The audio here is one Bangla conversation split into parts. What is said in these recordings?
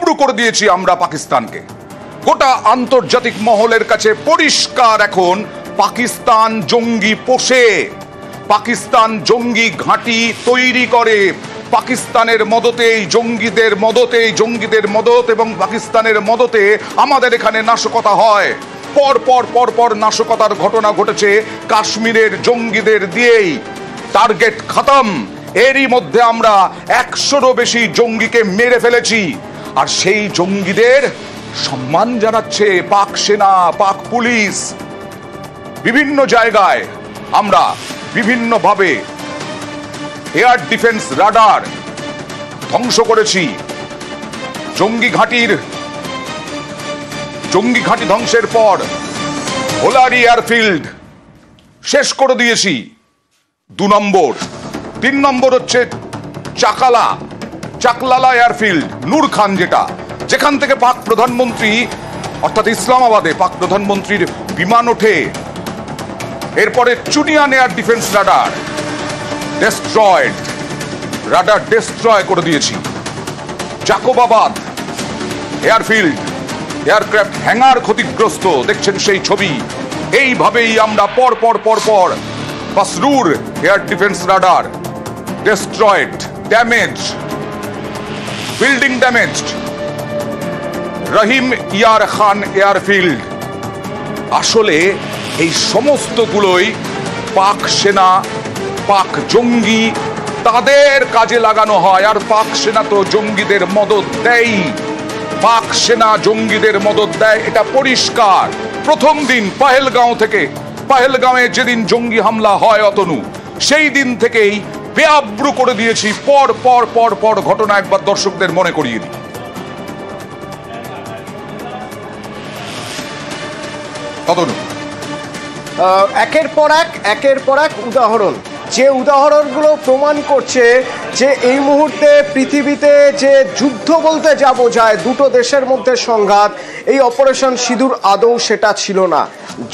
বেআব্রু করে দিয়েছি আমরা পাকিস্তানকে। গোটা আন্তর্জাতিক মহলের কাছে পরিষ্কার এখন পাকিস্তান জঙ্গি পোষে, পাকিস্তান জঙ্গি ঘাঁটি তৈরি করে, পাকিস্তানের মদতেই জঙ্গিদের মদত এবং পাকিস্তানের মদতে আমাদের এখানে নাশকতা হয়। পর নাশকতার ঘটনা ঘটেছে কাশ্মীরের জঙ্গিদের দিয়েই। টার্গেট খতম। এরই মধ্যে আমরা 100-রও বেশি জঙ্গিকে মেরে ফেলেছি। আর সেই জঙ্গিদের সম্মান জানাচ্ছে পাক সেনা, পাক পুলিশ। বিভিন্ন জায়গায় আমরা বিভিন্নভাবে এয়ার ডিফেন্স রাডার ধ্বংস করেছি। জঙ্গি ঘাঁটি ধ্বংসের পর হোলারি এয়ারফিল্ড শেষ করে দিয়েছি 2 নম্বর। 3 নম্বর হচ্ছে চাকলালা এয়ারফিল্ড, নূর খান, যেখান থেকে পাক প্রধানমন্ত্রী অর্থাৎ ইসলামাবাদে পাক প্রধানমন্ত্রীর বিমান ওঠে। এরপরে Chunian air defence radar destroy করে দিয়েছি। জাকোবাবাদ এয়ারফিল্ড, এয়ারক্রাফট হ্যাঙ্গার ক্ষতিগ্রস্ত, দেখছেন সেই ছবি। এইভাবেই আমরা পর Pasrur air defence radar destroyed, damage, building damaged. Rahim Yar Khan airfield. আসলে এই সমস্তগুলোই পাক সেনা, পাক জঙ্গি তাদের কাজে লাগানো হয়। আর পাক সেনা তো জঙ্গিদের মদত দেয়, পাক সেনা জঙ্গিদের মদত দেয়, এটা পরিষ্কার। প্রথম দিন পাহেলগাঁওয়ে যেদিন জঙ্গি হামলা হয় অতনু, সেই দিন থেকেই বেআব্রু করে দিয়েছি পর ঘটনা। একবার দর্শকদের মনে করিয়ে দিই। অতনু, একের পর এক উদাহরণ, যে উদাহরণগুলো প্রমাণ করছে যে এই মুহূর্তে পৃথিবীতে যে যুদ্ধ বলতে যায় দুটো দেশের মধ্যে সংঘাত, এই অপারেশন সিঁদুর আদৌ সেটা ছিল না।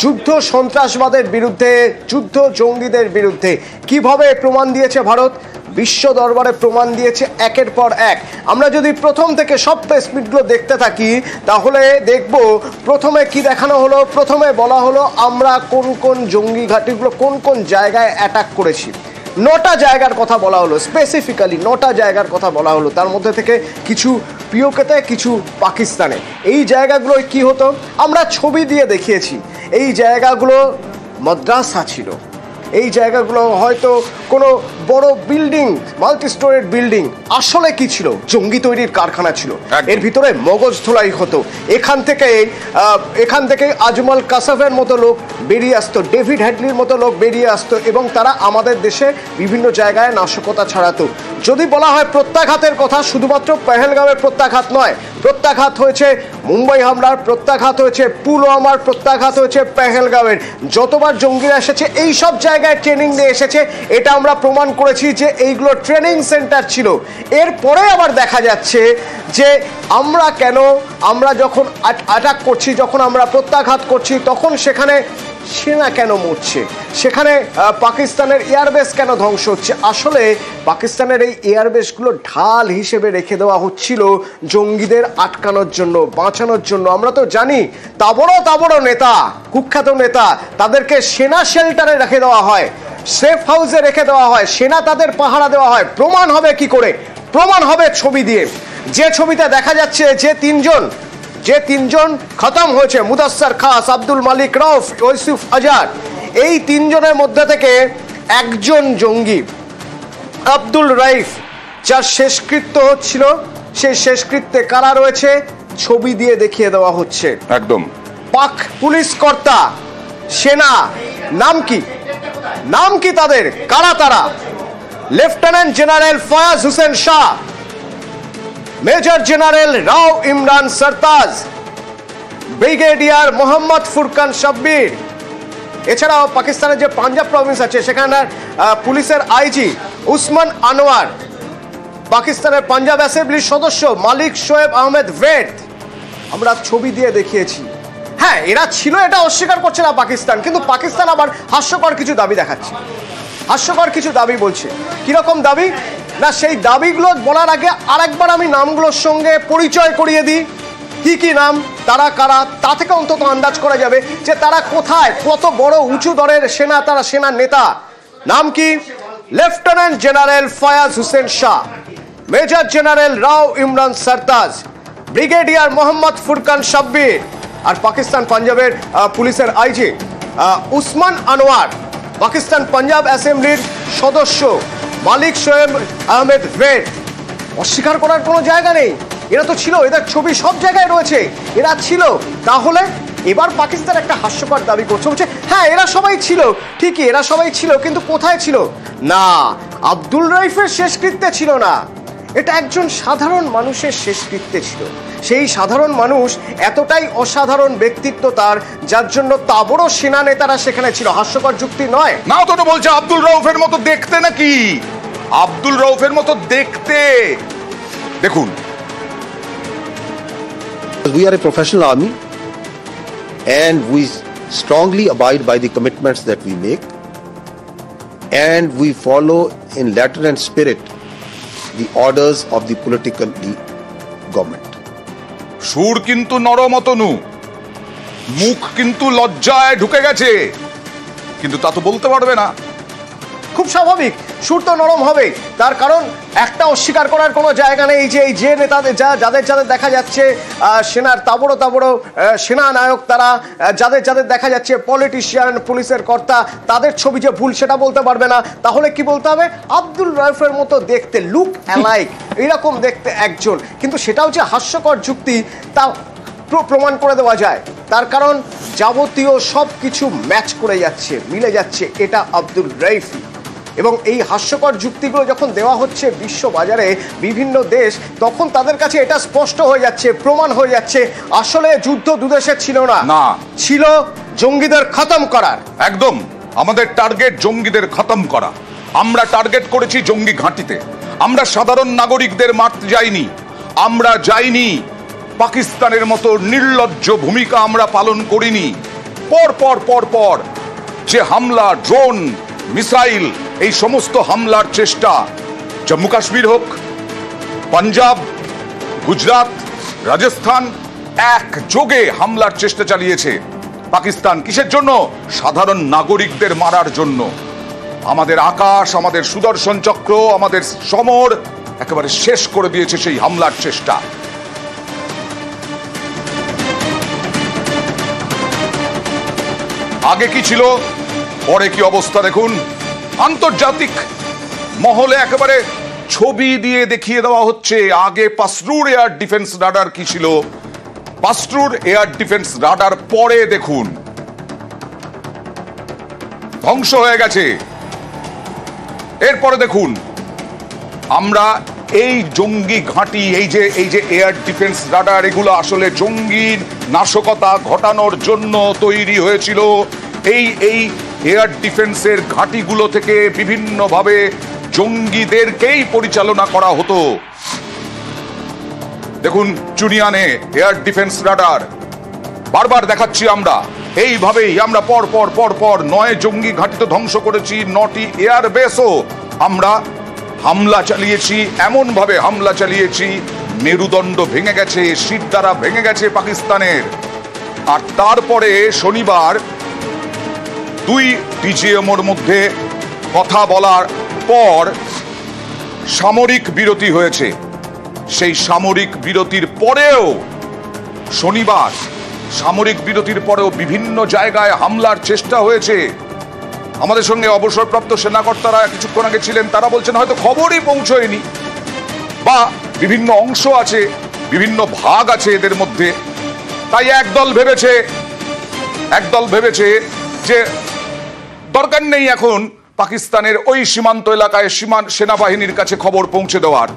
যুদ্ধ সন্ত্রাসবাদের বিরুদ্ধে, যুদ্ধ জঙ্গিদের বিরুদ্ধে কিভাবে প্রমাণ দিয়েছে ভারত, বিশ্ব দরবারে প্রমাণ দিয়েছে একের পর এক। আমরা যদি প্রথম থেকে সব প্রেস মিটগুলো দেখতে থাকি তাহলে দেখব প্রথমে কি দেখানো হলো। প্রথমে বলা হলো আমরা কোন জঙ্গি ঘাঁটিগুলো কোন জায়গায় অ্যাটাক করেছি। 9টা জায়গার কথা বলা হলো, স্পেসিফিক্যালি 9টা জায়গার কথা বলা হলো। তার মধ্যে থেকে কিছু পিওকেতে, কিছু পাকিস্তানে। এই জায়গাগুলোয় কি হতো আমরা ছবি দিয়ে দেখিয়েছি। এই জায়গাগুলো মাদ্রাসা ছিল, এই জায়গাগুলো হয়তো কোনো বড় বিল্ডিং, মাল্টি স্টোরেড বিল্ডিং। আসলে কি ছিল? জঙ্গি তৈরির কারখানা ছিল। এর ভিতরে মগজ ধোলাই হতো। এখান থেকে আজমল কাসাফের মতো লোক বেরিয়ে আসতো, ডেভিড হ্যাডলির মতো লোক বেরিয়ে আসতো এবং তারা আমাদের দেশে বিভিন্ন জায়গায় নাশকতা ছড়াতো। যদি বলা হয় প্রত্যাঘাতের কথা, শুধুমাত্র পেহেলগাঁওয়ের প্রত্যাঘাত নয়, প্রত্যাঘাত হয়েছে মুম্বাই হামলার, প্রত্যাঘাত হয়েছে পুলওয়ামার, প্রত্যাঘাত হয়েছে পেহেলগাঁওয়ের। যতবার জঙ্গিরা এসেছে এই সব জায়গায় ট্রেনিং নিয়ে এসেছে। এটা আমরা প্রমাণ করেছি যে এইগুলো ট্রেনিং সেন্টার ছিল। এরপরে আবার দেখা যাচ্ছে যে আমরা যখন অ্যাটাক করছি, যখন আমরা প্রত্যাঘাত করছি, তখন সেখানে সেনা কেন মরছে, সেখানে পাকিস্তানের এয়ারবেস কেন ধ্বংস হচ্ছে। আসলে পাকিস্তানের এই এয়ারবেসগুলো ঢাল হিসেবে রেখে দেওয়া হচ্ছিল জঙ্গিদের আটকানোর জন্য, বাঁচানোর জন্য। আমরা তো জানি তাবড় নেতা, কুখ্যাত নেতা, তাদেরকে সেনা শেল্টারে রেখে দেওয়া হয়, সেফ হাউসে রেখে দেওয়া হয়, সেনা তাদের পাহারা দেওয়া হয়। প্রমাণ হবে কি করে? প্রমাণ হবে ছবি দিয়ে। যে ছবিতে দেখা যাচ্ছে যে তিনজন খতম হয়েছে, মুদাসসার খাস, আব্দুল মালিক রউফ, ইউসুফ আজাদ, এই 3 জনের মধ্যে থেকে একজন জঙ্গি আব্দুল রাইফ, যার শেষকৃত্য হচ্ছিল, সেই শেষকৃত্যে কারা রয়েছে ছবি দিয়ে দেখিয়ে দেওয়া হচ্ছে। একদম পাক পুলিশ কর্তা, সেনা, নাম কি তাদের, কারা তারা? Lieutenant general Fayaz Hossain Shah, major general Rao Imran Sartaj, brigadier Mohammad Furqan Shabbir. এছাড়াও পাকিস্তানের যে পাঞ্জাব প্রভিন্স আছে সেখানকার পুলিশের আইজি উসমান আনোয়ার, পাকিস্তানের পাঞ্জাব অ্যাসেম্বলির সদস্য মালিক শোয়েব আহমেদ ভেট। আমরা ছবি দিয়ে দেখিয়েছি। হ্যাঁ, এরা ছিল, এটা অস্বীকার করছে না পাকিস্তান, কিন্তু পাকিস্তান আবার হাস্যকর কিছু দাবি দেখাচ্ছে। হাস্যকর কিছু দাবি বলছে। কিরকম দাবি? না, সেই দাবিগুলো বলার আগে আরেকবার আমি নামগুলোর সঙ্গে পরিচয় করিয়ে দিই। কি কি নাম, তারা কারা, তা থেকে অন্তত আন্দাজ করা যাবে যে তারা কোথায়, কত বড় উঁচু দরের সেনা, তারা সেনার নেতা। নাম কি? Lieutenant general Fayaz Hossain Shah, major general Rao Imran Sartaj, brigadier Mohammad Furqan Shabbir, আর পাকিস্তান পাঞ্জাবের পুলিশের আইজি উসমান আনোয়ার, পাকিস্তান পাঞ্জাব অ্যাসেম্বলির সদস্য মালিক শোয়েব আহমেদ ভেট। অস্বীকার করার কোনো জায়গা নেই, এরা তো ছিল, এদের ছবি সব জায়গায় রয়েছে, এরা ছিল। তাহলে এবার পাকিস্তান একটা হাস্যকর দাবি করছে, বলছে হ্যাঁ এরা সবাই ছিল, ঠিকই এরা সবাই ছিল, কিন্তু কোথায় ছিল? না, আব্দুল রইফের শেষকৃত্যে ছিল না, এটা একজন সাধারণ মানুষের শেষকৃত্যে ছিল। সেই সাধারণ মানুষ এতটাই অসাধারণ ব্যক্তিত্ব তার, যার জন্য তাবড় সেনা নেতারা সেখানে ছিল। হাস্যকর যুক্তি নয়। না, তো বলছে আব্দুল রউফের মতো দেখতে নাকি? আব্দুল রউফের মতো দেখতে। দেখুন, we are a professional army and we strongly abide by the commitments that we make, and we follow in letter and spirit the orders of the political government. সুর কিন্তু নরমতনু, মুখ কিন্তু লজ্জায় ঢুকে গেছে, কিন্তু তা তো বলতে পারবে না। খুব স্বাভাবিক, সুর তো নরম হবে, তার কারণ একটা অস্বীকার করার কোনো জায়গা নেই যে এই যে নেতাদের যাদের যাদের দেখা যাচ্ছে সেনার তাবড় তাবড় সেনা নায়ক, তারা যাদের যাদের দেখা যাচ্ছে পলিটিশিয়ান, পুলিশের কর্তা, তাদের ছবি যে ভুল সেটা বলতে পারবে না। তাহলে কি বলতে হবে? আব্দুল রউফের মতো দেখতে, লুক অ্যালাইক, এইরকম দেখতে একজন। কিন্তু সেটাও যে হাস্যকর যুক্তি তা প্রমাণ করে দেওয়া যায়, তার কারণ যাবতীয় সব কিছু ম্যাচ করে যাচ্ছে, মিলে যাচ্ছে, এটা আব্দুল রউফই। এবং এই হাস্যকর যুক্তিগুলো যখন দেওয়া হচ্ছে বিশ্ব বাজারে বিভিন্ন দেশ, তখন তাদের কাছে এটা স্পষ্ট হয়ে যাচ্ছে, প্রমাণ হয়ে যাচ্ছে আসলে যুদ্ধ দুদেশের ছিল না, ছিল জঙ্গিদের খতম করার। একদম, আমাদের টার্গেট জঙ্গিদের খতম করা। আমরা টার্গেট করেছি জঙ্গি ঘাঁটিতে। আমরা সাধারণ নাগরিকদের মারতে যাইনি, আমরা যাইনি পাকিস্তানের মতো নির্লজ্জ ভূমিকা আমরা পালন করিনি। পর পর পর পর যে হামলা, ড্রোন, মিসাইল, এই সমস্ত হামলার চেষ্টা, জম্মু কাশ্মীর হোক, পাঞ্জাব, গুজরাট, রাজস্থান, একযোগে হামলার চেষ্টা চালিয়েছে পাকিস্তান। কিসের জন্য? সাধারণ নাগরিকদের মারার জন্য। আমাদের আকাশ, আমাদের সুদর্শন চক্র, আমাদের সমর একেবারে শেষ করে দিয়েছে সেই হামলার চেষ্টা। আগে কি ছিল, পরে কি অবস্থা দেখুন। আন্তর্জাতিক মহলে একেবারে ছবি দিয়ে দেখিয়ে দেওয়া হচ্ছে আগে পাসরুর এয়ার ডিফেন্স রাডার কি ছিল, পাসরুর এয়ার ডিফেন্স রাডার পরে দেখুন ধ্বংস হয়ে গেছে। এরপরে দেখুন আমরা এই জঙ্গি ঘাঁটি, এই যে এয়ার ডিফেন্স রাডার, এগুলো আসলে জঙ্গি নাশকতা ঘটানোর জন্য তৈরি হয়েছিল। এই এয়ার ডিফেন্সের ঘাঁটিগুলো থেকে বিভিন্নভাবে জঙ্গিদেরকেই পরিচালনা করা হতো। দেখুন চুনিয়ানে এয়ার ডিফেন্স রাডার, বারবার দেখাচ্ছি আমরা। এইভাবেই আমরা পর পর পর পর 9 জঙ্গি ঘাঁটি তো ধ্বংস করেছি, 9টি এয়ার বেসও আমরা হামলা চালিয়েছি, এমন ভাবে হামলা চালিয়েছি মেরুদণ্ড ভেঙে গেছে, শিরদাঁড়া ভেঙে গেছে পাকিস্তানের। আর তারপরে শনিবার 2 ডিজিএমওর মধ্যে কথা বলার পর সামরিক বিরতি হয়েছে। সেই সামরিক বিরতির পরেও শনিবার সামরিক বিরতির পরেও বিভিন্ন জায়গায় হামলার চেষ্টা হয়েছে। আমাদের সঙ্গে অবসরপ্রাপ্ত সেনাকর্তারা কিছুক্ষণ আগে ছিলেন, তারা বলছেন হয়তো খবরই পৌঁছয়নি, বা বিভিন্ন অংশ আছে, বিভিন্ন ভাগ আছে এদের মধ্যে। তাই একদল ভেবেছে যে দরকার নেই এখন পাকিস্তানের ওই সীমান্ত এলাকায় সেনাবাহিনীর কাছে খবর পৌঁছে দেওয়ার।